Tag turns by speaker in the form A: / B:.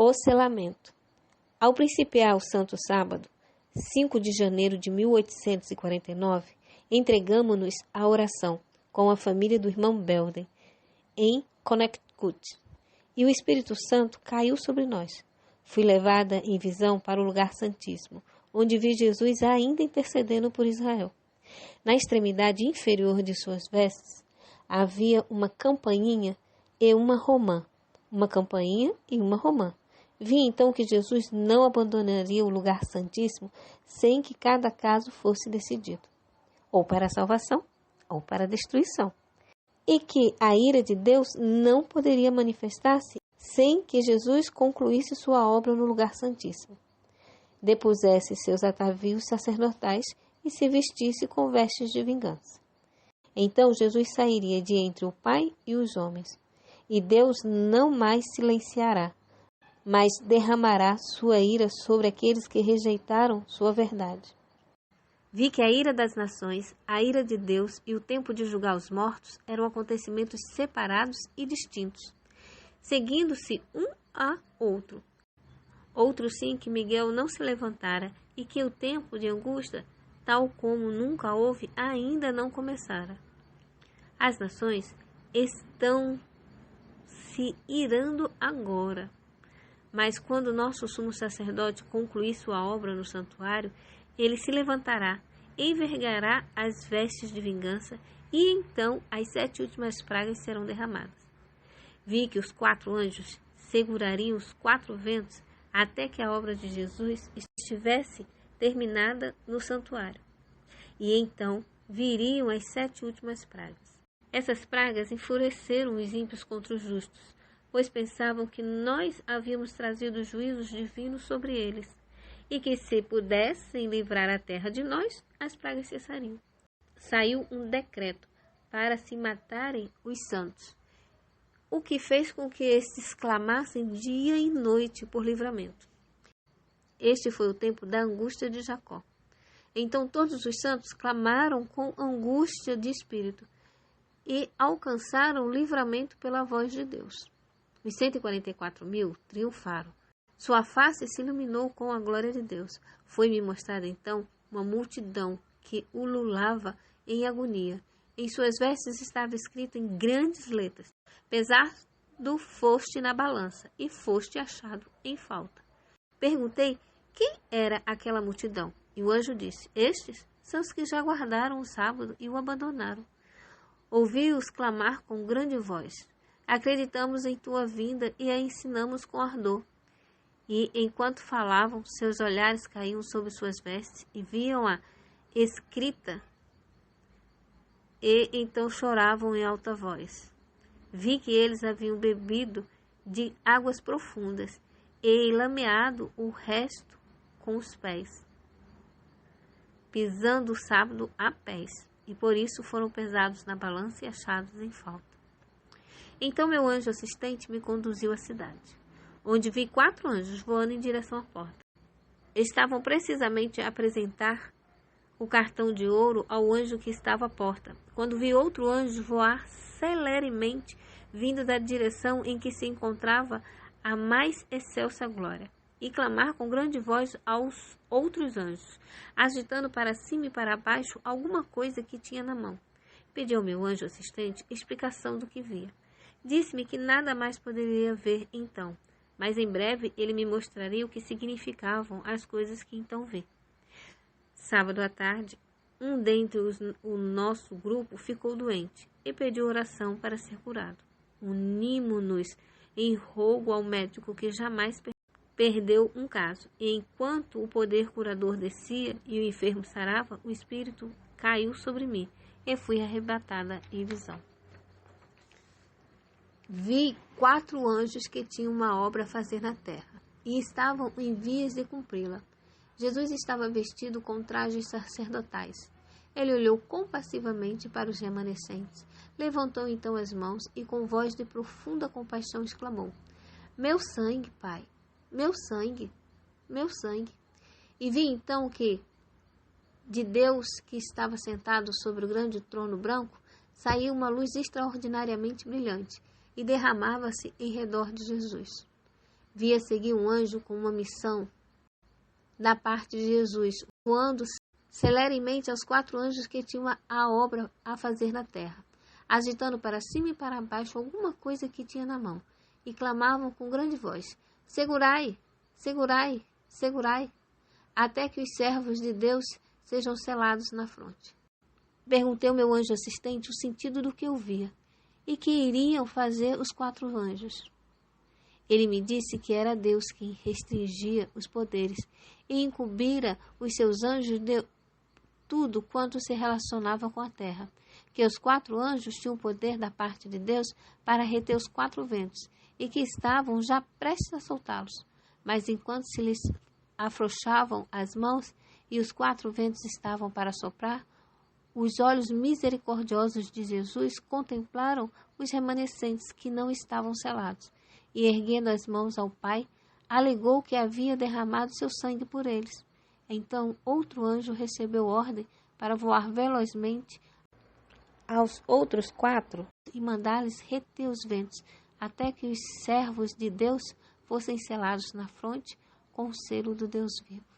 A: O selamento. Ao principiar o Santo Sábado, 5 de janeiro de 1849, entregamo-nos à oração com a família do irmão Belden, em Connecticut, e o Espírito Santo caiu sobre nós. Fui levada em visão para o lugar santíssimo, onde vi Jesus ainda intercedendo por Israel. Na extremidade inferior de suas vestes havia uma campainha e uma romã. Uma campainha e uma romã. Vi então que Jesus não abandonaria o lugar santíssimo sem que cada caso fosse decidido, ou para a salvação, ou para a destruição, e que a ira de Deus não poderia manifestar-se sem que Jesus concluísse sua obra no lugar santíssimo, depusesse seus atavios sacerdotais e se vestisse com vestes de vingança. Então Jesus sairia de entre o Pai e os homens, e Deus não mais silenciará, mas derramará sua ira sobre aqueles que rejeitaram sua verdade. Vi que a ira das nações, a ira de Deus e o tempo de julgar os mortos eram acontecimentos separados e distintos, seguindo-se um a outro. Outro sim que Miguel não se levantara e que o tempo de angústia, tal como nunca houve, ainda não começara. As nações estão se irando agora. Mas quando nosso sumo sacerdote concluir sua obra no santuário, ele se levantará, envergará as vestes de vingança, e então as 7 últimas pragas serão derramadas. Vi que os 4 anjos segurariam os 4 ventos até que a obra de Jesus estivesse terminada no santuário. E então viriam as 7 últimas pragas. Essas pragas enfureceram os ímpios contra os justos, pois pensavam que nós havíamos trazido juízos divinos sobre eles, e que se pudessem livrar a terra de nós, as pragas cessariam. Saiu um decreto para se matarem os santos, o que fez com que estes clamassem dia e noite por livramento. Este foi o tempo da angústia de Jacó. Então todos os santos clamaram com angústia de espírito e alcançaram livramento pela voz de Deus. Os 144.000 triunfaram. Sua face se iluminou com a glória de Deus. Foi-me mostrada então uma multidão que ululava em agonia. Em suas vestes estava escrito em grandes letras: pesado foste na balança e foste achado em falta. Perguntei quem era aquela multidão, e o anjo disse: estes são os que já guardaram o sábado e o abandonaram. Ouvi-os clamar com grande voz: acreditamos em tua vinda e a ensinamos com ardor. E, enquanto falavam, seus olhares caíam sobre suas vestes e viam-a escrita, e então choravam em alta voz. Vi que eles haviam bebido de águas profundas e lameado o resto com os pés, pisando o sábado a pés, e por isso foram pesados na balança e achados em falta. Então meu anjo assistente me conduziu à cidade, onde vi 4 anjos voando em direção à porta. Estavam precisamente a apresentar o cartão de ouro ao anjo que estava à porta, quando vi outro anjo voar celeremente, vindo da direção em que se encontrava a mais excelsa glória, e clamar com grande voz aos outros anjos, agitando para cima e para baixo alguma coisa que tinha na mão. Pedi ao meu anjo assistente explicação do que via. Disse-me que nada mais poderia ver então, mas em breve ele me mostraria o que significavam as coisas que então vi. Sábado à tarde, um dentre o nosso grupo ficou doente e pediu oração para ser curado. Unimo-nos em rogo ao médico que jamais perdeu um caso, e enquanto o poder curador descia e o enfermo sarava, o Espírito caiu sobre mim e fui arrebatada em visão. Vi 4 anjos que tinham uma obra a fazer na terra e estavam em vias de cumpri-la. Jesus estava vestido com trajes sacerdotais. Ele olhou compassivamente para os remanescentes, levantou então as mãos e com voz de profunda compaixão exclamou: meu sangue, Pai, meu sangue, meu sangue. E vi então que, de Deus que estava sentado sobre o grande trono branco, saía uma luz extraordinariamente brilhante e derramava-se em redor de Jesus. via seguir um anjo com uma missão da parte de Jesus, voando celeremente aos 4 anjos que tinham a obra a fazer na terra, agitando para cima e para baixo alguma coisa que tinha na mão, e clamavam com grande voz: Segurai, segurai, segurai, até que os servos de Deus sejam selados na fronte. Perguntei ao meu anjo assistente o sentido do que eu via, e que iriam fazer os 4 anjos. Ele me disse que era Deus quem restringia os poderes e incumbira os seus anjos de tudo quanto se relacionava com a terra, que os 4 anjos tinham o poder da parte de Deus para reter os 4 ventos e que estavam já prestes a soltá-los, mas enquanto se lhes afrouxavam as mãos e os 4 ventos estavam para soprar, os olhos misericordiosos de Jesus contemplaram os remanescentes que não estavam selados, e erguendo as mãos ao Pai, alegou que havia derramado seu sangue por eles. Então outro anjo recebeu ordem para voar velozmente aos outros 4 e mandar-lhes reter os ventos, até que os servos de Deus fossem selados na fronte com o selo do Deus vivo.